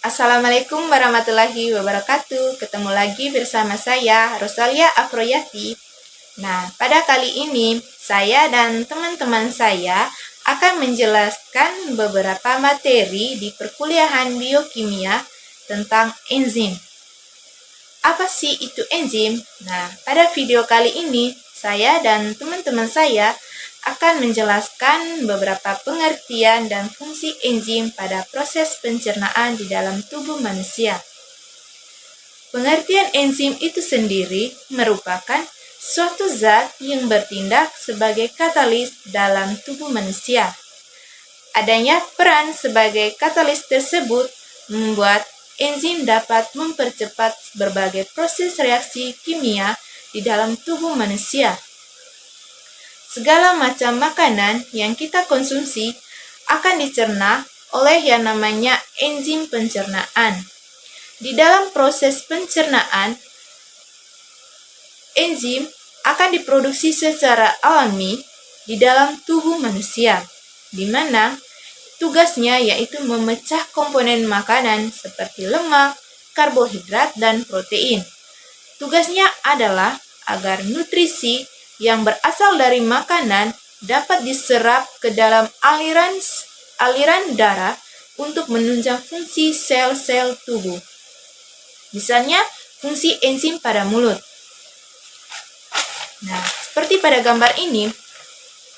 Assalamualaikum warahmatullahi wabarakatuh. Ketemu lagi bersama saya, Rosalia Afroyati. Nah, pada kali ini saya dan teman-teman saya akan menjelaskan beberapa materi di perkuliahan biokimia tentang enzim. Apa sih itu enzim? Nah, pada video kali ini saya dan teman-teman saya akan menjelaskan beberapa pengertian dan fungsi enzim pada proses pencernaan di dalam tubuh manusia. Pengertian enzim itu sendiri merupakan suatu zat yang bertindak sebagai katalis dalam tubuh manusia. Adanya peran sebagai katalis tersebut membuat enzim dapat mempercepat berbagai proses reaksi kimia di dalam tubuh manusia. Segala macam makanan yang kita konsumsi akan dicerna oleh yang namanya enzim pencernaan. Di dalam proses pencernaan, enzim akan diproduksi secara alami di dalam tubuh manusia, di mana tugasnya yaitu memecah komponen makanan seperti lemak, karbohidrat, dan protein. Tugasnya adalah agar nutrisi yang berasal dari makanan dapat diserap ke dalam aliran darah untuk menunjang fungsi sel-sel tubuh. Misalnya, fungsi enzim pada mulut. Nah, seperti pada gambar ini,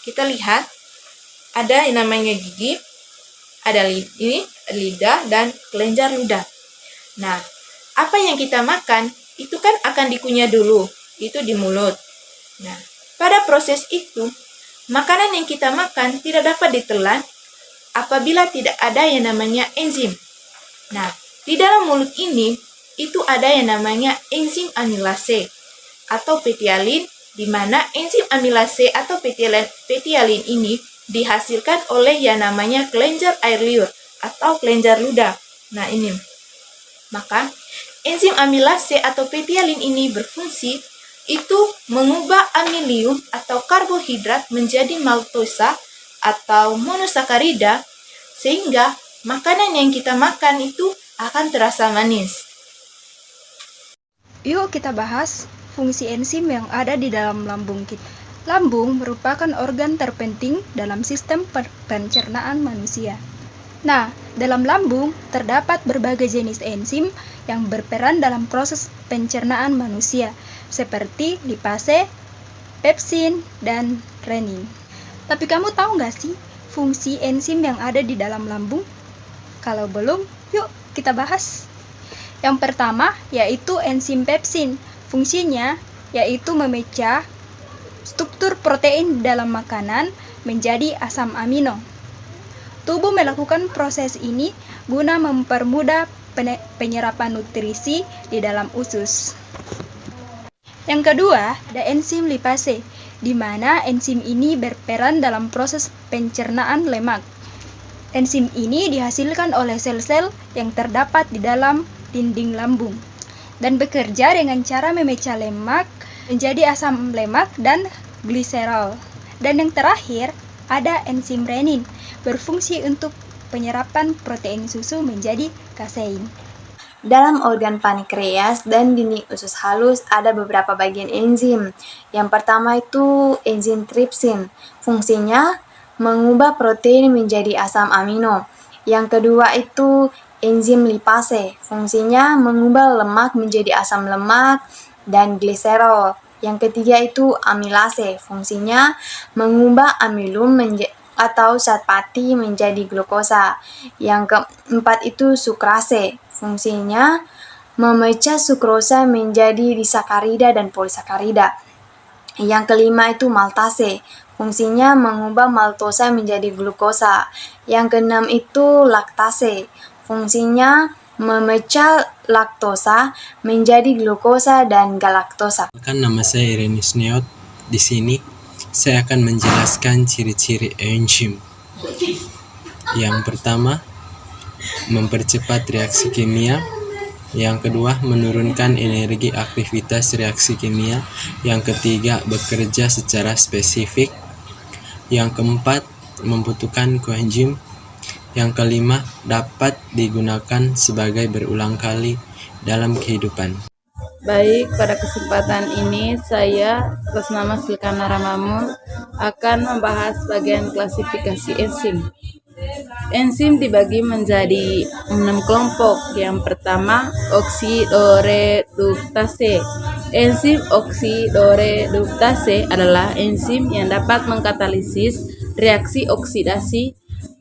kita lihat ada yang namanya gigi, ada lidah, dan kelenjar ludah. Nah, apa yang kita makan itu kan akan dikunyah dulu, itu di mulut. Nah, pada proses itu, makanan yang kita makan tidak dapat ditelan apabila tidak ada yang namanya enzim. Nah, di dalam mulut ini, itu ada yang namanya enzim amilase atau petialin, di mana enzim amilase atau petialin ini dihasilkan oleh yang namanya kelenjar air liur atau kelenjar ludah. Nah, ini. Maka, enzim amilase atau petialin ini berfungsi itu mengubah amilium atau karbohidrat menjadi maltosa atau monosakarida, sehingga makanan yang kita makan itu akan terasa manis. Yuk kita bahas fungsi enzim yang ada di dalam lambung kita. Lambung merupakan organ terpenting dalam sistem pencernaan manusia. Nah, dalam lambung terdapat berbagai jenis enzim yang berperan dalam proses pencernaan manusia, seperti lipase, pepsin, dan renin. Tapi kamu tahu nggak sih fungsi enzim yang ada di dalam lambung? Kalau belum, yuk kita bahas. Yang pertama yaitu enzim pepsin. Fungsinya yaitu memecah struktur protein dalam makanan menjadi asam amino. Tubuh melakukan proses ini guna mempermudah penyerapan nutrisi di dalam usus. Yang kedua, ada enzim lipase, di mana enzim ini berperan dalam proses pencernaan lemak. Enzim ini dihasilkan oleh sel-sel yang terdapat di dalam dinding lambung dan bekerja dengan cara memecah lemak menjadi asam lemak dan gliserol. Dan yang terakhir, ada enzim renin, berfungsi untuk penyerapan protein susu menjadi kasein. Dalam organ pankreas dan dinding usus halus ada beberapa bagian enzim. Yang pertama itu enzim tripsin. Fungsinya mengubah protein menjadi asam amino. Yang kedua itu enzim lipase. Fungsinya mengubah lemak menjadi asam lemak dan gliserol. Yang ketiga itu amilase. Fungsinya mengubah amilum atau zat pati menjadi glukosa. Yang keempat itu sukrase. Fungsinya memecah sukrosa menjadi disakarida dan polisakarida. Yang kelima itu maltase. Fungsinya mengubah maltosa menjadi glukosa. Yang keenam itu laktase. Fungsinya memecah laktosa menjadi glukosa dan galaktosa. Nama saya Irenis Neot. Di sini saya akan menjelaskan ciri-ciri enzim. Yang pertama, mempercepat reaksi kimia. Yang kedua, menurunkan energi aktivitas reaksi kimia. Yang ketiga, bekerja secara spesifik. Yang keempat, membutuhkan koenzim. Yang kelima, dapat digunakan sebagai berulang kali dalam kehidupan. Baik, pada kesempatan ini saya atas nama Silkana Ramamun akan membahas bagian klasifikasi enzim. Enzim dibagi menjadi 6 kelompok. Yang pertama, oksidoreduktase. Enzim oksidoreduktase adalah enzim yang dapat mengkatalisis reaksi oksidasi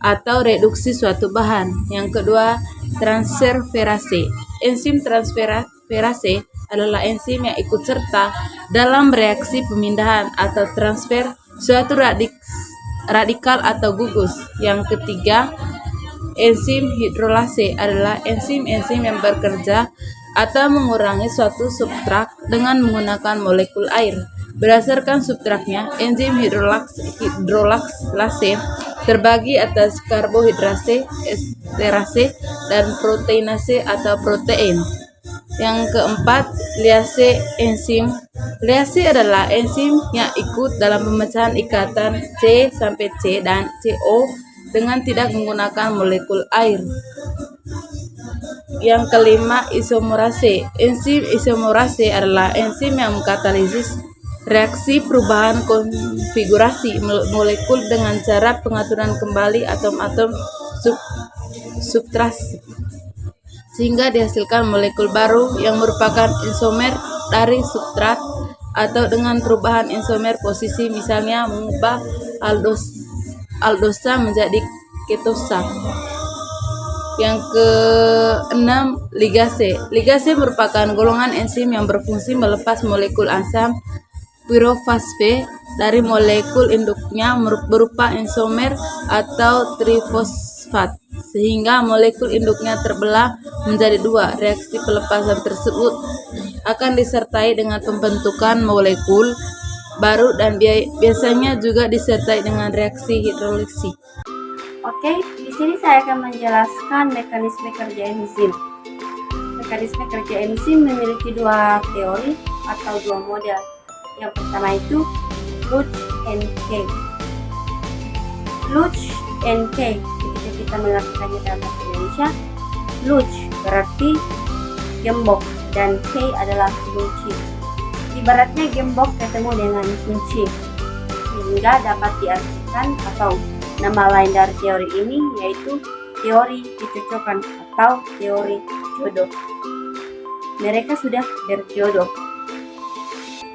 atau reduksi suatu bahan. Yang kedua, transferase. Enzim transferase adalah enzim yang ikut serta dalam reaksi pemindahan atau transfer suatu radikal atau gugus. Yang ketiga, enzim hidrolase adalah enzim-enzim yang bekerja atau mengurangi suatu substrat dengan menggunakan molekul air. Berdasarkan substratnya, enzim hidrolase terbagi atas karbohidrase, esterase, dan proteinase atau protein. Yang keempat, liase enzim. Liase adalah enzim yang ikut dalam pemecahan ikatan C sampai C dan CO dengan tidak menggunakan molekul air. Yang kelima, isomerase. Enzim isomerase adalah enzim yang mengkatalisis reaksi perubahan konfigurasi molekul dengan cara pengaturan kembali atom-atom substrasi sehingga dihasilkan molekul baru yang merupakan isomer dari substrat, atau dengan perubahan isomer posisi, misalnya mengubah aldosa menjadi ketosa. Yang keenam, ligase. Ligase merupakan golongan enzim yang berfungsi melepas molekul asam pirofosfat dari molekul induknya berupa isomer atau trifosfat, sehingga molekul induknya terbelah menjadi dua. Reaksi pelepasan tersebut akan disertai dengan pembentukan molekul baru dan biasanya juga disertai dengan reaksi hidrolisis. Oke, di sini saya akan menjelaskan mekanisme kerja enzim. Mekanisme kerja enzim memiliki dua teori atau dua model. Yang pertama itu Luch and Kay. Luch and Kay, ketika kita mengartikannya dalam bahasa Indonesia, Luch berarti gembok dan Kay adalah kunci. Ibaratnya gembok ketemu dengan kunci, sehingga dapat diartikan atau nama lain dari teori ini yaitu teori kecocokan atau teori jodoh. Mereka sudah berjodoh.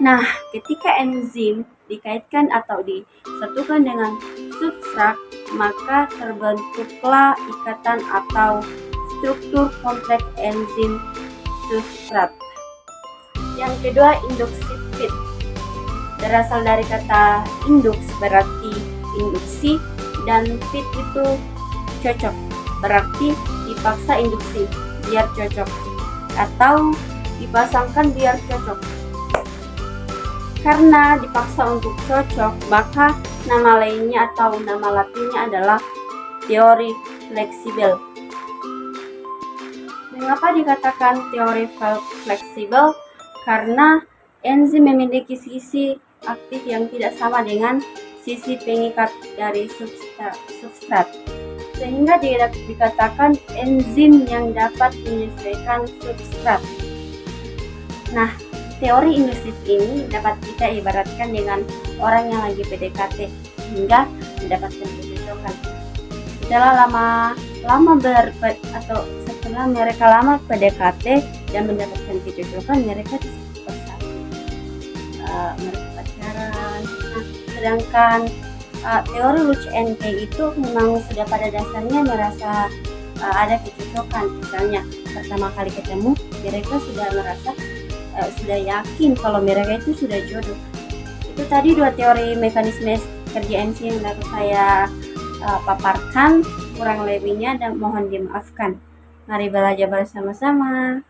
Nah, ketika enzim dikaitkan atau disatukan dengan substrat, maka terbentuklah ikatan atau struktur kompleks enzim substrat. Yang kedua, induksi fit. Berasal dari kata indux berarti induksi, dan fit itu cocok, berarti dipaksa induksi biar cocok atau dipasangkan biar cocok. Karena dipaksa untuk cocok, maka nama lainnya atau nama latinnya adalah teori fleksibel. Mengapa dikatakan teori fleksibel? Karena enzim memiliki sisi aktif yang tidak sama dengan sisi pengikat dari substrat, sehingga dikatakan enzim yang dapat menyesuaikan substrat. Nah, teori induktif ini dapat kita ibaratkan dengan orang yang lagi PDKT sehingga mendapatkan kecocokan. Setelah setelah mereka lama PDKT dan mendapatkan kecocokan, mereka bersatu, mereka pacaran. Nah, sedangkan teori Luch and Kay itu memang sudah pada dasarnya merasa ada kecocokan. Misalnya pertama kali ketemu, mereka sudah merasa sudah yakin kalau mereka itu sudah jodoh. Itu tadi dua teori mekanisme kerja enzim yang dapat saya paparkan. Kurang lebihnya dan mohon dimaafkan. Mari belajar bersama-sama.